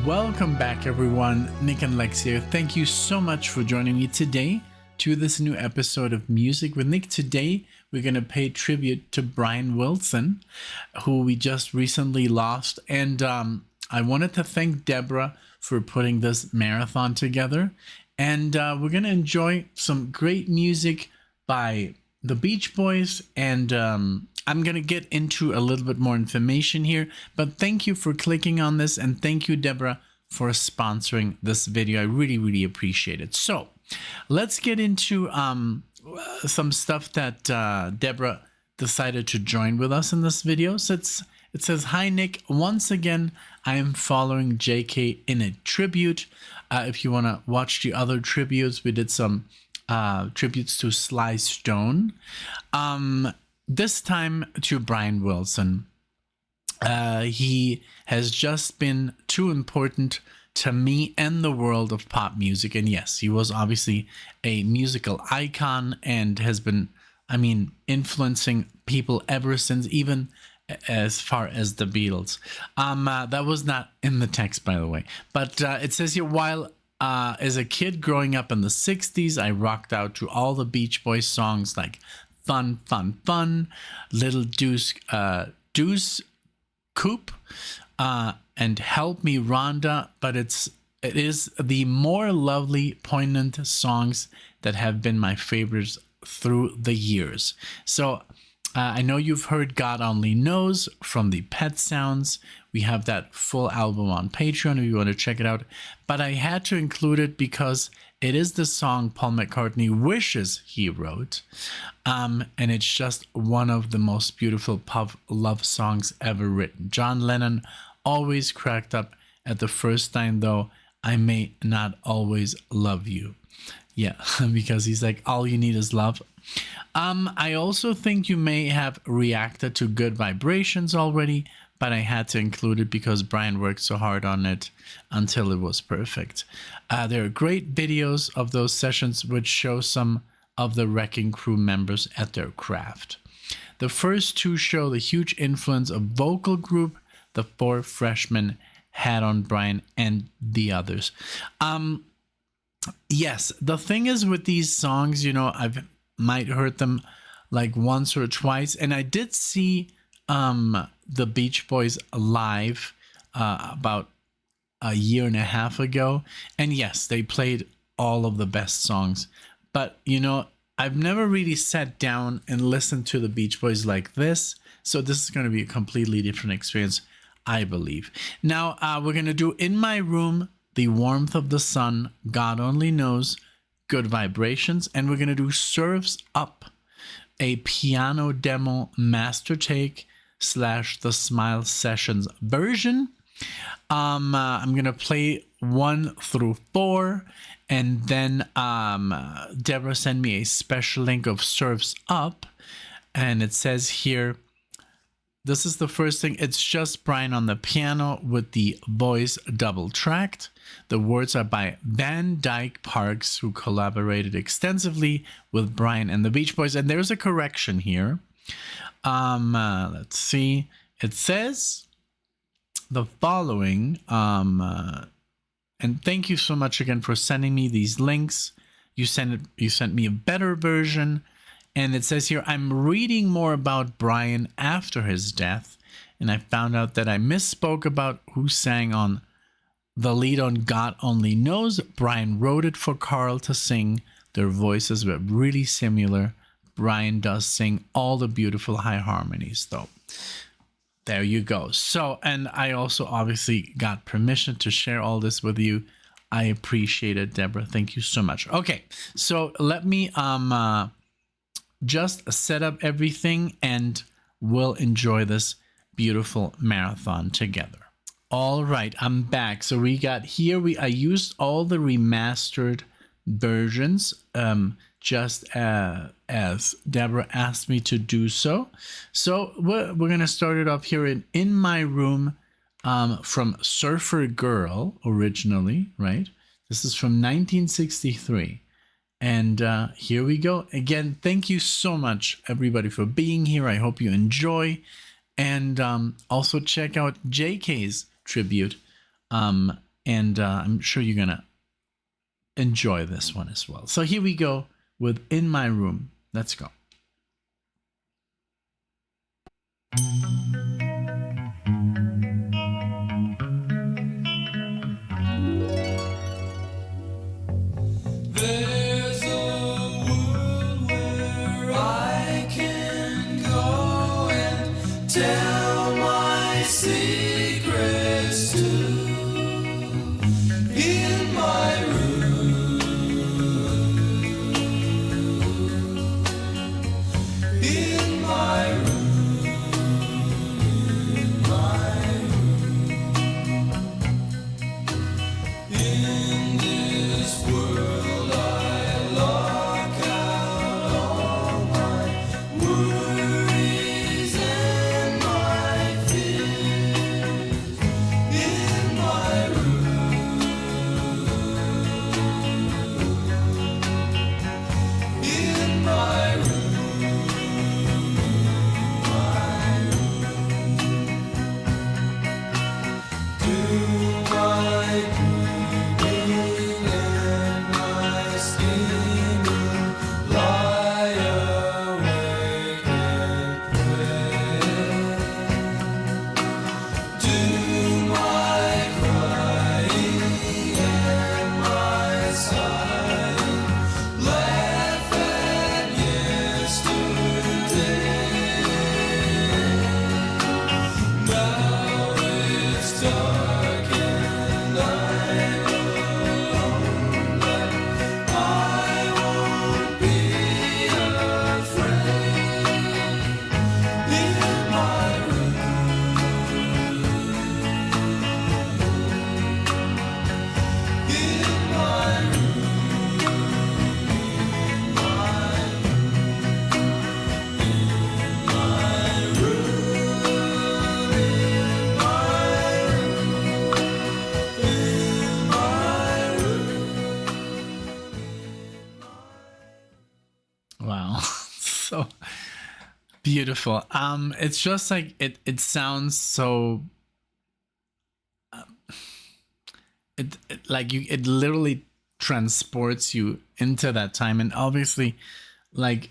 Welcome back, everyone. NicknLex here. Thank you so much for joining me today to this new episode of Music with Nick. Today, we're going to pay tribute to Brian Wilson, who we just recently lost. And I wanted to thank DEBRA for putting this marathon together. And we're going to enjoy some great music by the Beach Boys. And I'm going to get into a little bit more information here. But thank you for clicking on this. And thank you, DEBRA, for sponsoring this video. I really, really appreciate it. So let's get into some stuff that DEBRA decided to join with us in this video. So it says, "Hi, Nick. Once again, I am following JK in a tribute. If you want to watch the other tributes, we did some tributes to Sly Stone. This time to Brian Wilson. He has just been too important to me and the world of pop music. And yes, he was obviously a musical icon and has been, influencing people ever since, even as far as the Beatles." That was not in the text, by the way. But it says here, "While as a kid growing up in the 60s, I rocked out to all the Beach Boys songs like Fun, Fun, Fun, Little Deuce Coupe, and Help Me Rhonda, but it is the more lovely, poignant songs that have been my favorites through the years." So I know you've heard God Only Knows from the Pet Sounds. We have that full album on Patreon if you want to check it out. But I had to include it because it is the song Paul McCartney wishes he wrote. And it's just one of the most beautiful pop love songs ever written. John Lennon always cracked up at the first line, though, "I may not always love you." Yeah, because he's like, all you need is love. I also think you may have reacted to Good Vibrations already, but I had to include it because Brian worked so hard on it until it was perfect. There are great videos of those sessions which show some of the Wrecking Crew members at their craft. The first two show the huge influence of vocal group the four freshmen had on Brian and the others. Yes, the thing is with these songs, I've might heard them like once or twice, and I did see the Beach Boys live about a year and a half ago, and yes, they played all of the best songs, but I've never really sat down and listened to the Beach Boys like this, so this is going to be a completely different experience, I believe. Now we're going to do In My Room, The Warmth of the Sun, God Only Knows, Good Vibrations, and we're going to do Surf's Up, a piano demo master take / the Smile Sessions version. I'm going to play 1 through 4, and then DEBRA sent me a special link of Surf's Up, and it says here, this is the first thing. It's just Brian on the piano with the voice double tracked. The words are by Van Dyke Parks, who collaborated extensively with Brian and the Beach Boys. And there's a correction here. Let's see. It says the following. And thank you so much again for sending me these links. You sent me a better version. And it says here, "I'm reading more about Brian after his death, and I found out that I misspoke about who sang on the lead on God Only Knows. Brian wrote it for Carl to sing. Their voices were really similar. Brian does sing all the beautiful high harmonies, though." There you go. So, and I also obviously got permission to share all this with you. I appreciate it, DEBRA. Thank you so much. Okay, so let me just set up everything and we'll enjoy this beautiful marathon together. All right, I'm back. So we got here, I used all the remastered versions just as DEBRA asked me to do so. So we're going to start it off here in My Room from Surfer Girl originally, right? This is from 1963. And here we go. Again, thank you so much, everybody, for being here. I hope you enjoy. And also check out JK's tribute and I'm sure you're gonna enjoy this one as well. So here we go with In My Room. Let's go. There's a world where I can go and tell my secrets to. In my room, in my room, in my room. In this world I lock out all my worries and my fears. In my room, in my room, my room. Do my breathing and my scheming, lie awake and pray. Do my crying and my sighing, laugh at yesterday. Now it's dark and I'm alone, but I won't be afraid. In my room, in my room, in my room, in my room. Wow. So beautiful. It's just like it sounds so it like you it literally transports you into that time. And obviously, like,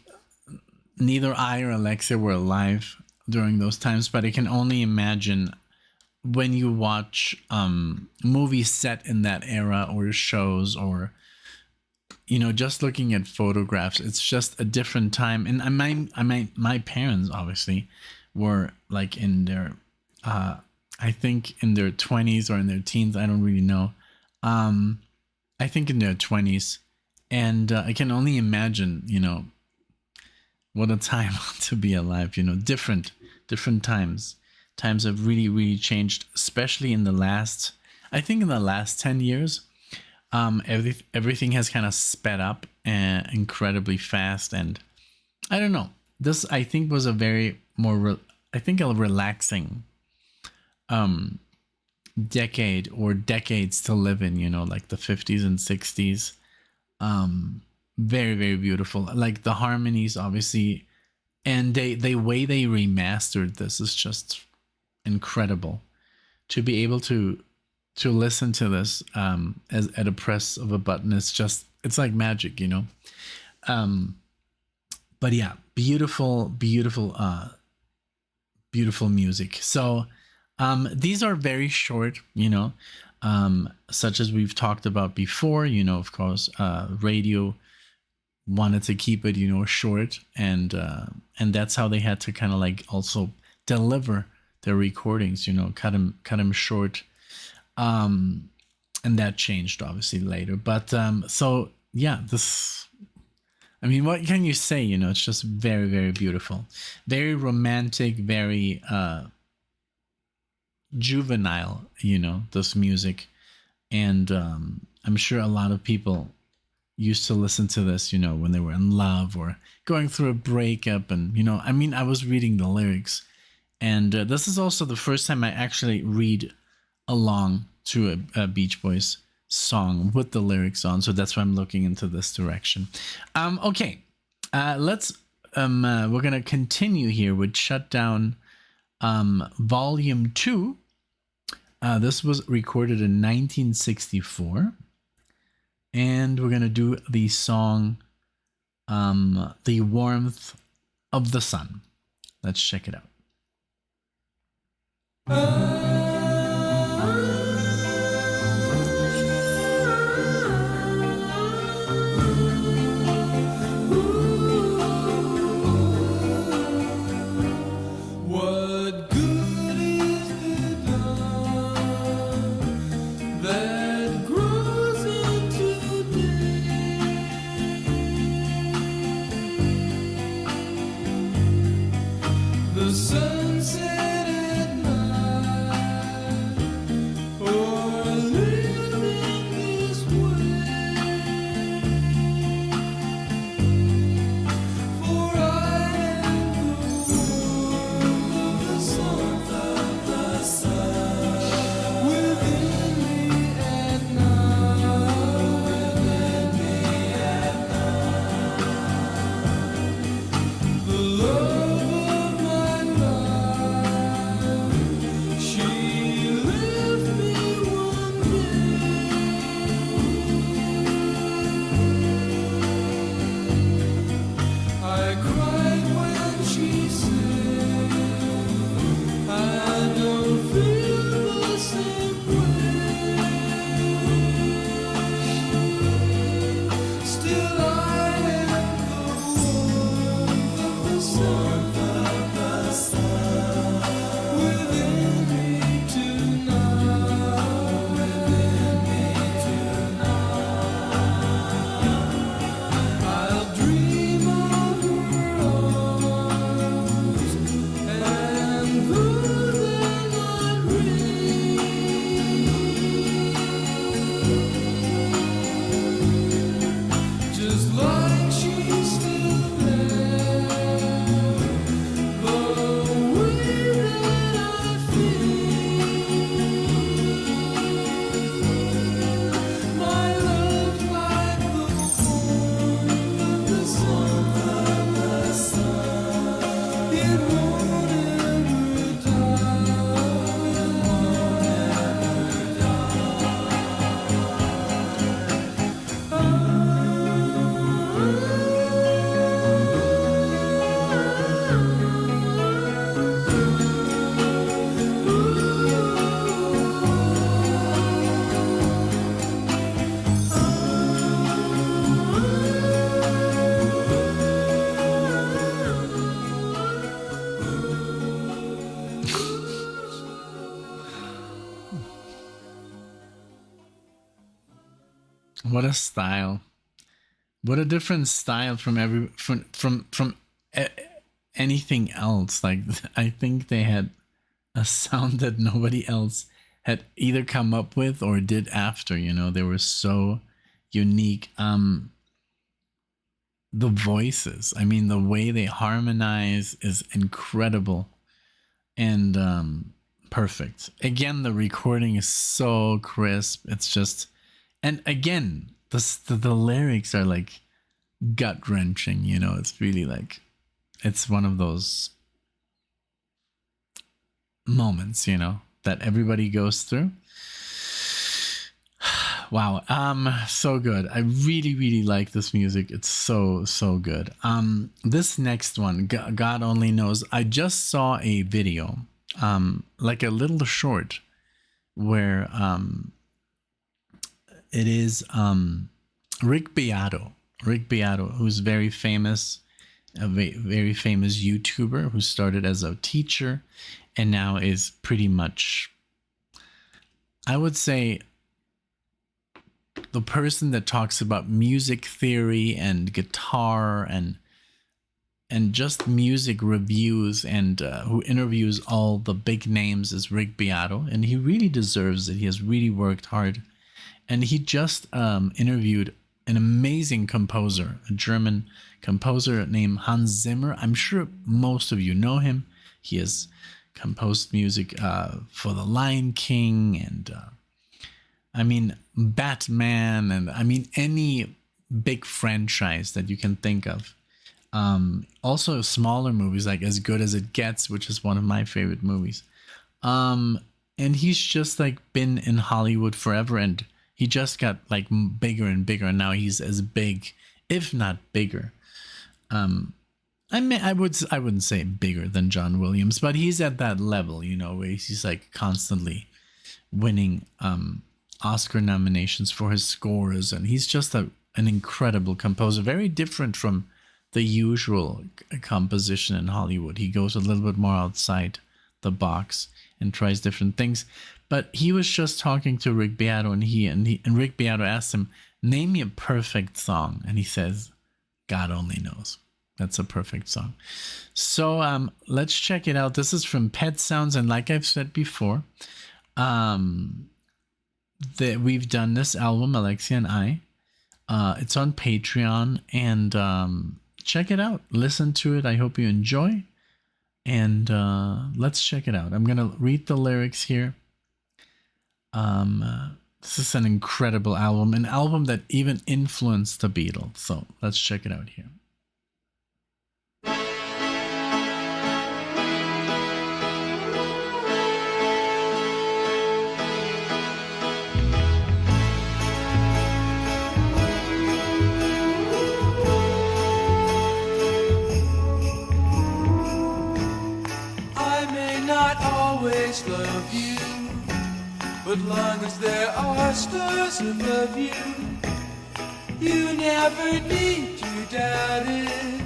neither I or Alexia were alive during those times, but I can only imagine when you watch movies set in that era or shows, or just looking at photographs, it's just a different time. And my parents obviously were like in their I think in their 20s or in their teens, I don't really know. I think in their 20s, and I can only imagine, what a time to be alive. Different times have really changed, especially in the last, I think in the last 10 years. Everything has kind of sped up incredibly fast, and I don't know, this I think was a very I think a relaxing decade or decades to live in, like the 50s and 60s. Very beautiful, like the harmonies obviously, and the way they remastered this is just incredible. To be able to listen to this as at a press of a button, it's like magic. But yeah, beautiful music. So these are very short, such as we've talked about before. Of course, radio wanted to keep it, short, and that's how they had to kind of like also deliver their recordings, cut them short. And that changed obviously later. But so yeah, what can you say? It's just very beautiful, very romantic, very juvenile, this music. And I'm sure a lot of people used to listen to this, when they were in love or going through a breakup. And I was reading the lyrics, and this is also the first time I actually read along to a Beach Boys song with the lyrics on, so that's why I'm looking into this direction. Okay, let's we're gonna continue here with Shut Down Volume 2. This was recorded in 1964. And we're going to do the song The Warmth of the Sun. Let's check it out. What good is the dawn that grows into day? The sunset at night, or living this way. For I am the warmth of the sun within me at night. The love of my life, she left me one day. I cried when she said, I don't feel the same way. Still I am the warmth of the sun within me tonight. I'll dream of her arms, and though they're not real, just like she's still there, the way that I feel, my love's like the warmth of the sun, it won't ever What a style. What a different style from anything else. Like, I think they had a sound that nobody else had either come up with or did after, you know. They were so unique. The voices, I mean, the way they harmonize is incredible and perfect. Again, the recording is so crisp. It's just, and again, the lyrics are like gut wrenching, you know. It's really like, it's one of those moments, you know, that everybody goes through. Wow, so good. I really like this music. It's so good. This next one, God only knows. I just saw a video, like a little short, where it is Rick Beato, who's very famous, a very famous YouTuber who started as a teacher and now is pretty much, I would say, the person that talks about music theory and guitar and just music reviews, and who interviews all the big names, is Rick Beato, and he really deserves it. He has really worked hard, and he just interviewed an amazing composer, a German composer named Hans Zimmer. I'm sure most of you know him. He has composed music for The Lion King and I mean, Batman, and I mean, any big franchise that you can think of. Also smaller movies like As Good as It Gets, which is one of my favorite movies. And and he's just like been in Hollywood forever, and he just got like bigger and bigger, and now he's as big, if not bigger. I wouldn't say bigger than John Williams, but he's at that level, you know, where he's like constantly winning Oscar nominations for his scores, and he's just an incredible composer, very different from the usual composition in Hollywood. He goes a little bit more outside the box and tries different things. But he was just talking to Rick Beato, and Rick Beato asked him, "Name me a perfect song," and he says, "God only knows." That's a perfect song. So let's check it out. This is from Pet Sounds, and like I've said before, that we've done this album, Alexia and I. It's on Patreon, and check it out. Listen to it. I hope you enjoy. And let's check it out. I'm going to read the lyrics here. This is an incredible album, an album that even influenced the Beatles. So let's check it out here. Always love you, but long as there are stars above you, you never need to doubt it.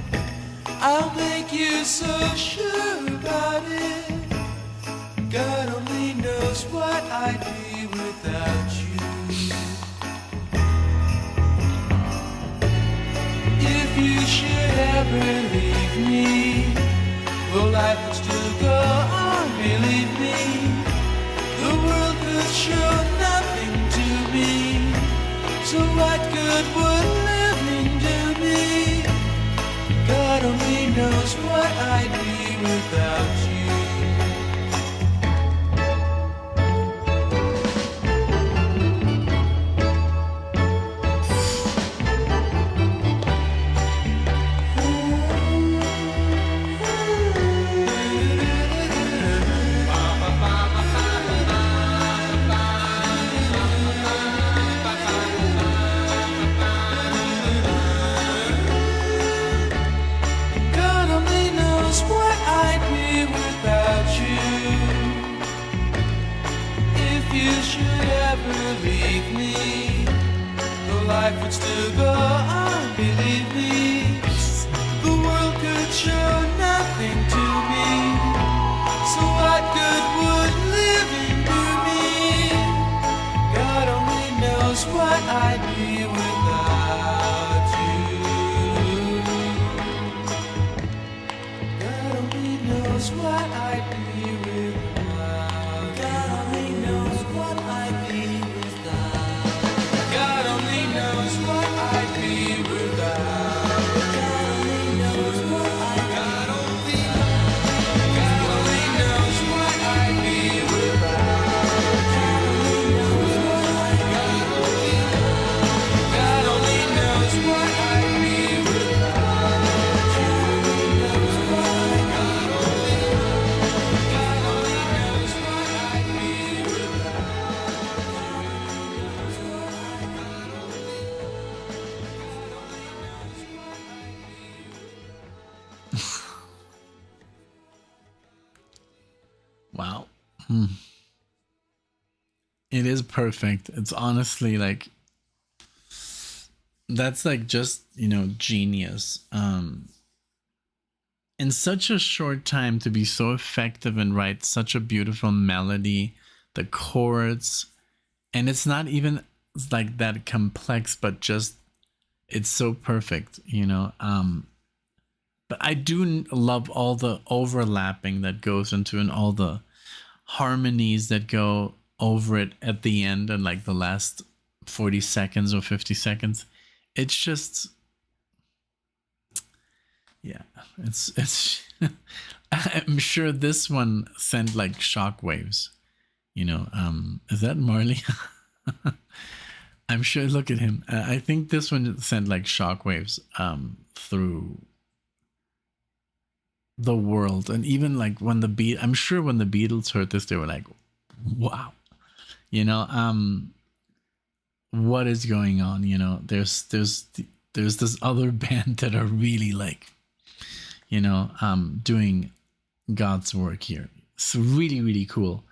I'll make you so sure about it. God only knows what I'd be without you. If you should ever leave me, well, life would still go on. Believe me, the world could show nothing to me. So what good would living do me? God only knows what I'd be without you. Life would still go on, believe me. The world could show nothing to me. So what good would living do me? God only knows what I'd be without you. God only knows what I'd be without. God only knows what I'd be without. God only knows what I'd be without. God only knows what I'd be without. God only knows what I'd be without. God only knows what I'd be without. Wow. It is perfect. It's honestly like, that's like just, you know, genius. In such a short time to be so effective and write such a beautiful melody, the chords, and it's not even like that complex, but just it's so perfect, you know. But I do love all the overlapping that goes into, and all the harmonies that go over it at the end, and like the last 40 seconds or 50 seconds. It's just, yeah, it's I'm sure this one sent like shockwaves, you know. Is that Marley? I'm sure, look at him. I think this one sent like shockwaves through the world. And even like when I'm sure when the Beatles heard this, they were like, Wow. You know, what is going on? You know, there's this other band that are really like, you know, doing God's work here. It's really, really cool.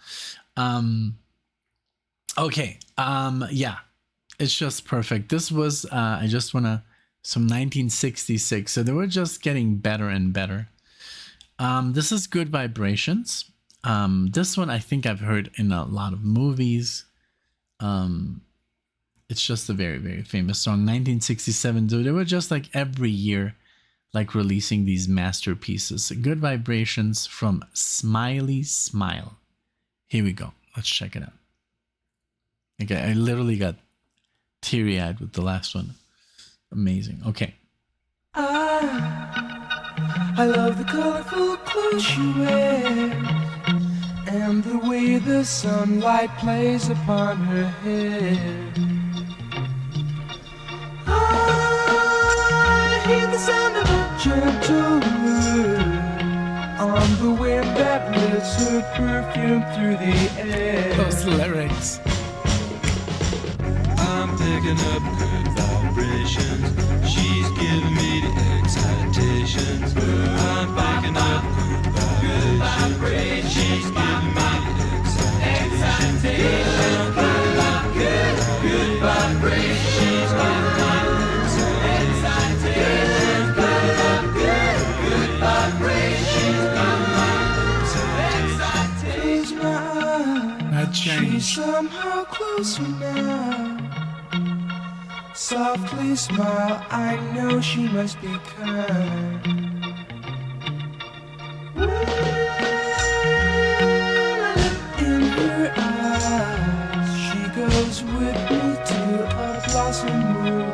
Okay. Yeah, it's just perfect. This was I just wanna some 1966. So they were just getting better and better. This is Good Vibrations. This one I think I've heard in a lot of movies. It's just a very, very famous song. 1967. So they were just like every year, like releasing these masterpieces. Good Vibrations from Smiley Smile. Here we go. Let's check it out. Okay, I literally got teary-eyed with the last one. Amazing. Okay. I love the colorful clothes she wears and the way the sunlight plays upon her hair. I hear the sound of a gentle word on the wind that lifts her perfume through the air. Those lyrics. I'm picking up good vibrations. She's giving me the excitations. I'm picking up good vibrations. She's giving me the excitations. I'm picking up good vibrations. She's giving me the excitations. Picking up good vibrations. She's giving me the excitations. Close my eyes. That She's changed. somehow closer now. Softly smile, I know she must be kind. In her eyes, she goes with me to a blossom room.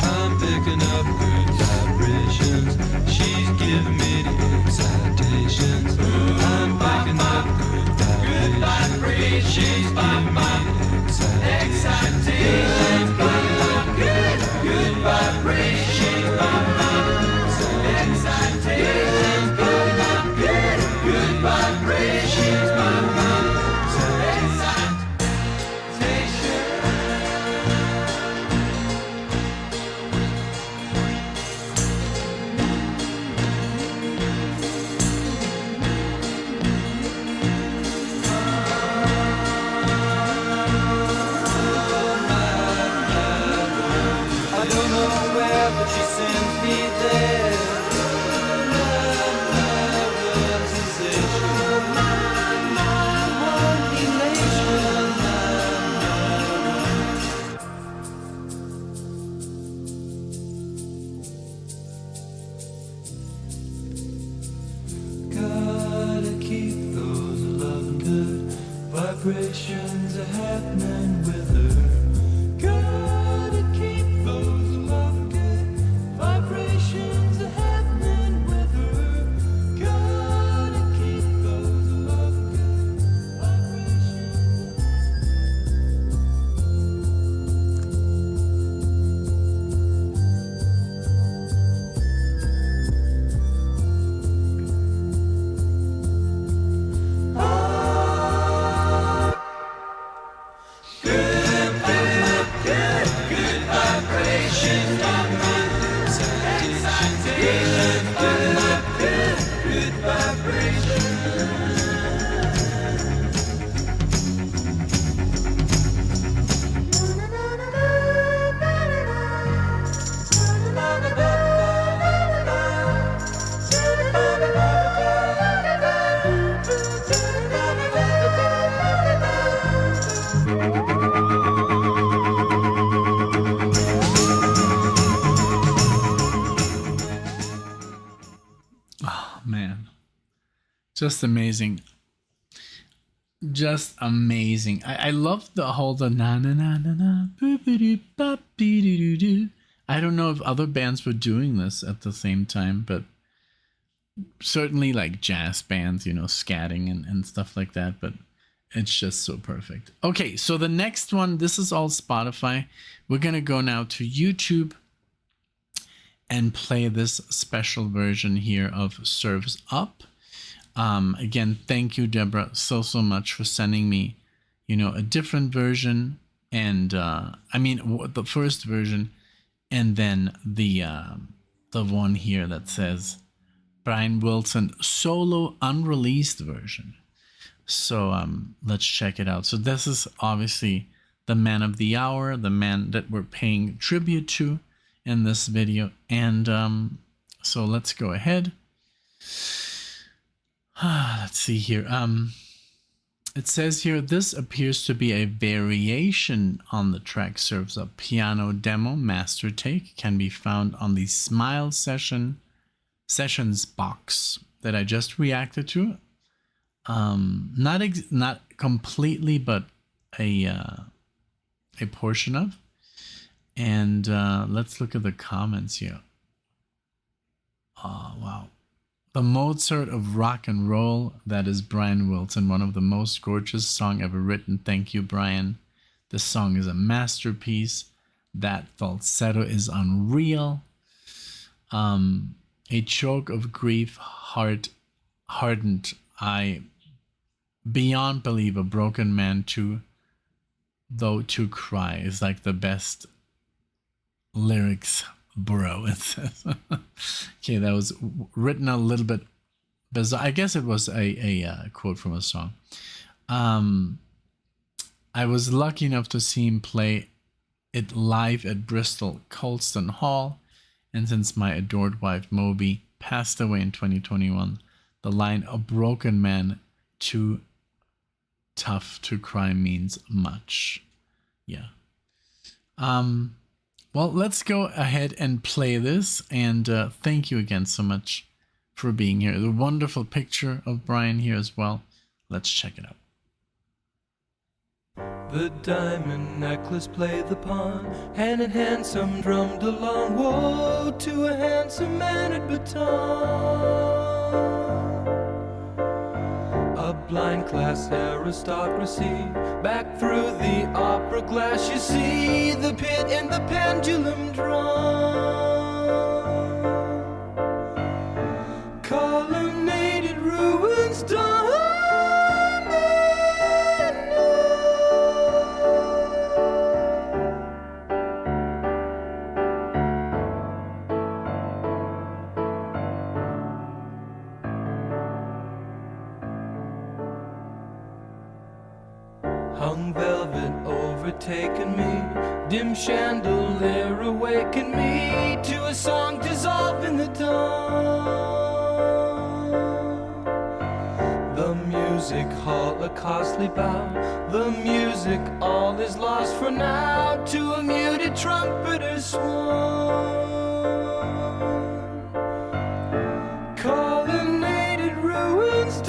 I'm picking up good vibrations. She's giving me the excitations. I'm picking up good vibrations. She's giving me excitations. Good vibrations. Excitations. Good vibrations. She sends me there. Gotta keep those loving good vibrations are happening with her. Gotta keep those loving good vibrations are happening with her. Gotta keep those loving good vibrations. Man, just amazing. Just amazing. I love the whole the na na na na na boo boo doo bop dee doo doo doo. I don't know if other bands were doing this at the same time, but certainly like jazz bands, you know, scatting and stuff like that, but it's just so perfect. Okay, so the next one, this is all Spotify. We're gonna go now to YouTube and play this special version here of Surf's Up. Again, thank you, Deborah, so much for sending me, a different version, and the first version, and then the one here that says Brian Wilson solo unreleased version. So let's check it out. So this is obviously the man of the hour, the man that we're paying tribute to in this video. And so let's go ahead. Let's see here. It says here, this appears to be a variation on the track Serves Up piano demo master take, can be found on the Smile Sessions box that I just reacted to. Not completely, but a portion of. And let's look at the comments here. Oh, wow. The Mozart of rock and roll, that is Brian Wilson, one of the most gorgeous songs ever written. Thank you, Brian. This song is a masterpiece. That falsetto is unreal. A choke of grief, hardened. I beyond believe a broken man too, though to cry is like the best lyrics, bro. It says. Okay, that was written a little bit bizarre. I guess it was a quote from a song. I was lucky enough to see him play it live at Bristol Colston Hall, and since my adored wife Moby passed away in 2021, the line "a broken man too tough to cry" means much. Yeah. Well, let's go ahead and play this, and thank you again so much for being here. The wonderful picture of Brian here as well. Let's check it out. The diamond necklace played the pawn, hand in hand some drummed along. Woe to a handsome man at baton. A blind class aristocracy, back through the opera glass you see the pit and the pendulum drum. Colonnaded ruins hung velvet overtaken me, dim chandelier awakened me to a song dissolved in the dawn. The music hall a costly bow, the music all is lost for now to a muted trumpeter's swan. Colonnaded ruins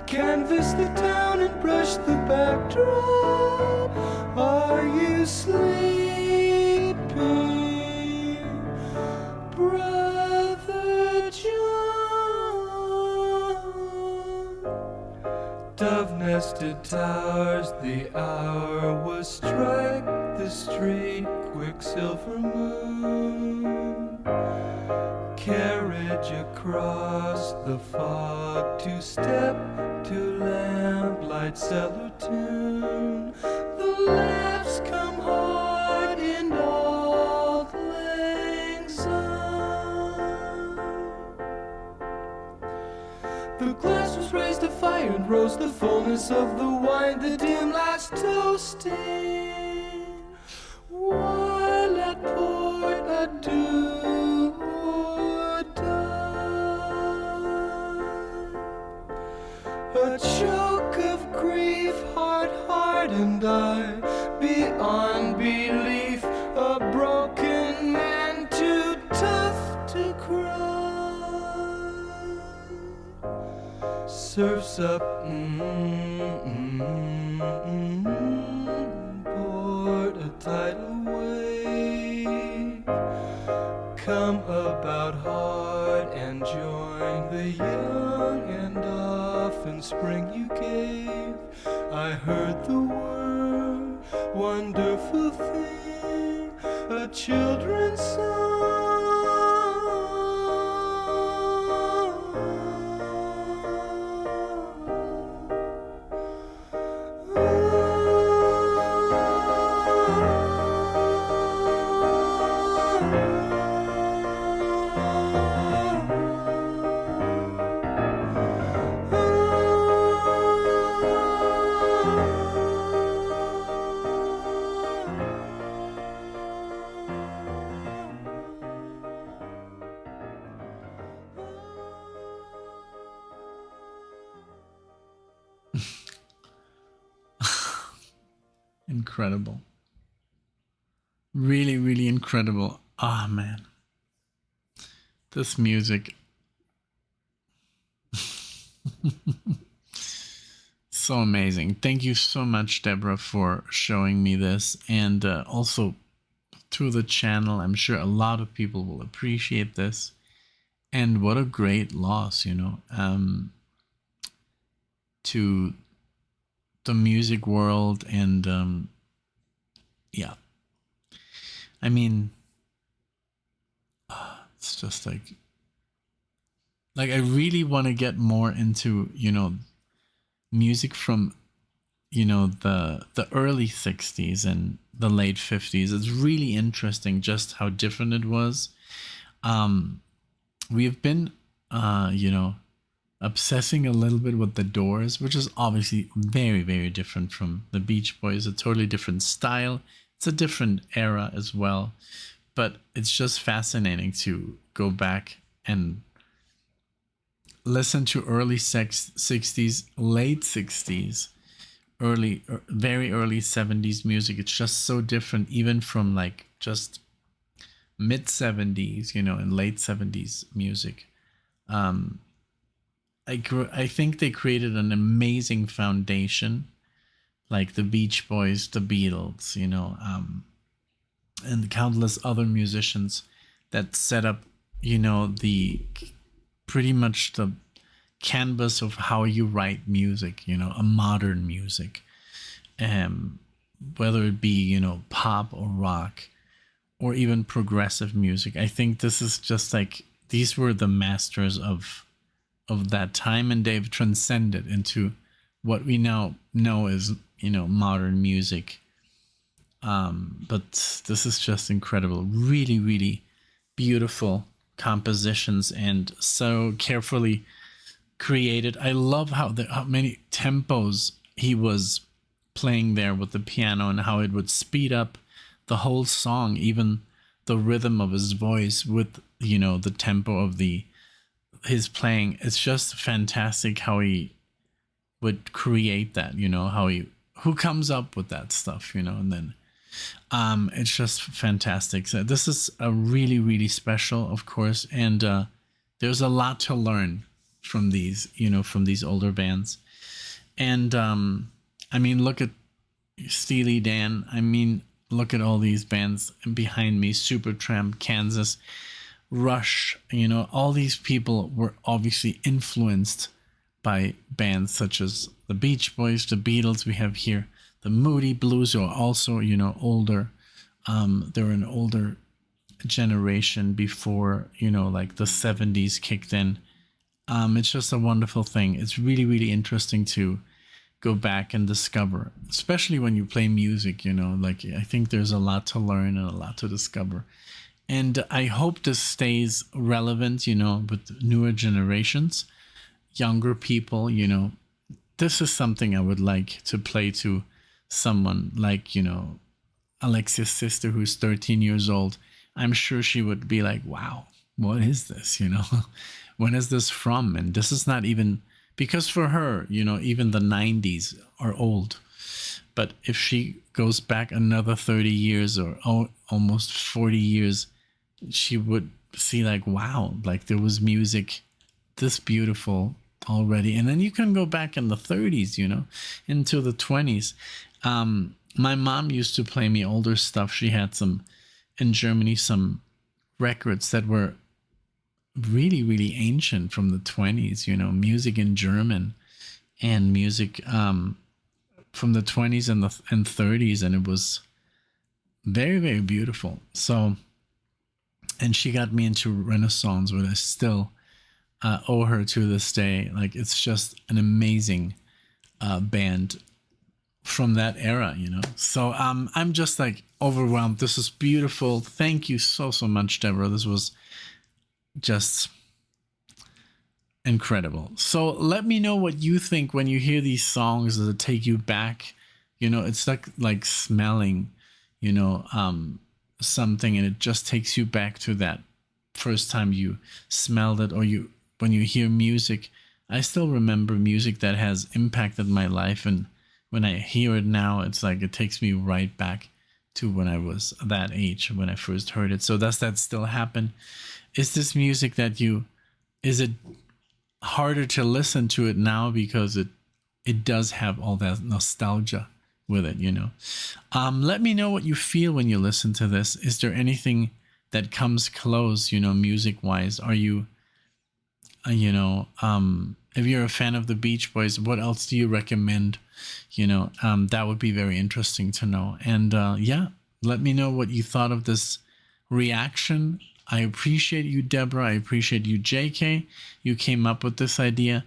canvas the town and brush the backdrop. Are you sleeping, Brother John? Dove-nested towers, the hour was strike, the street quicksilver moon. Carriage across the fog, two-step to lamplight cellar tune. The laughs come hard in Auld Lang Syne. The glass was raised to fire and rose the fullness of the wine, the dim last toasting, while at port adieu or die. A choke of grief, heart-hardened I, beyond belief, a broken man too tough to cry. Surfs up, port a tidal wave, come about hard and join the young, and often spring you gave. I heard the word, wonderful thing, a children's Incredible. Really, really incredible. Ah, man. This music. So amazing. Thank you so much, Deborah, for showing me this. And also through the channel, I'm sure a lot of people will appreciate this. And what a great loss, you know, to the music world. And yeah, I mean, it's just like I really want to get more into, you know, music from, you know, the early 60s and the late 50s. It's really interesting just how different it was. We've been you know, obsessing a little bit with the Doors, which is obviously very, very different from the Beach Boys. A totally different style. It's a different era as well, but it's just fascinating to go back and listen to early 60s, late 60s, very early 70s music. It's just so different, even from like just mid 70s, you know, and late 70s music. I think they created an amazing foundation, like the Beach Boys, the Beatles, you know, and countless other musicians that set up, you know, the pretty much the canvas of how you write music, you know, a modern music, whether it be, you know, pop or rock or even progressive music. I think this is just like, these were the masters of that time, and they've transcended into what we now know as, you know, modern music. But this is just incredible. Really, really beautiful compositions and so carefully created. I love how many tempos he was playing there with the piano, and how it would speed up the whole song, even the rhythm of his voice with, you know, the tempo of his playing. It's just fantastic how he would create that, you know, who comes up with that stuff, you know. And then it's just fantastic. So this is a really, really special, of course, and there's a lot to learn from these, you know, from these older bands. And I mean, look at Steely Dan. I mean, look at all these bands behind me: Supertramp, Kansas, Rush. You know, all these people were obviously influenced by bands such as the Beach Boys, the Beatles. We have here the Moody Blues, who are also, you know, older. They're an older generation before, you know, like the 70s kicked in. It's just a wonderful thing. It's really, really interesting to go back and discover, especially when you play music, you know, like I think there's a lot to learn and a lot to discover. And I hope this stays relevant, you know, with newer generations, younger people, you know. This is something I would like to play to someone like, you know, Alexia's sister, who's 13 years old. I'm sure she would be like, wow, what is this, you know? When is this from? And this is not even, because for her, you know, even the 90s are old. But if she goes back another 30 years or almost 40 years, she would see like, wow, like there was music this beautiful already. And then you can go back in the 30s, you know, into the 20s. My mom used to play me older stuff. She had in Germany, some records that were really, really ancient from the 20s, you know, music in German and music from the 20s and 30s. And it was very, very beautiful. So, and she got me into Renaissance, where I still owe her to this day. Like, it's just an amazing band from that era, you know. So I'm just like overwhelmed. This is beautiful. Thank you so much, Deborah. This was just incredible. So let me know what you think when you hear these songs. Does it take you back? You know, it's like smelling, you know, something, and it just takes you back to that first time you smelled it, or you when you hear music. I still remember music that has impacted my life, and when I hear it now, it's like it takes me right back to when I was that age, when I first heard it. So does that still happen? Is this music that is it harder to listen to it now because it does have all that nostalgia with it, you know? Let me know what you feel when you listen to this. Is there anything that comes close, you know, music wise? Are you, you know, if you're a fan of the Beach Boys, what else do you recommend? You know, that would be very interesting to know. And yeah, let me know what you thought of this reaction. I appreciate you, Deborah. I appreciate you, JK. You came up with this idea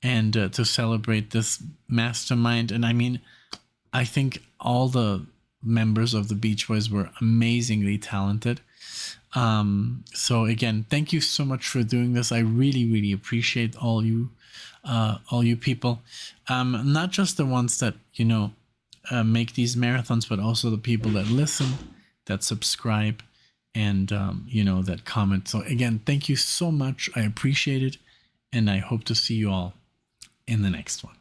and to celebrate this mastermind. And I mean, I think all the members of the Beach Boys were amazingly talented. So again, thank you so much for doing this. I really, really appreciate all you people. Not just the ones that, you know, make these marathons, but also the people that listen, that subscribe, and, you know, that comment. So again, thank you so much. I appreciate it. And I hope to see you all in the next one.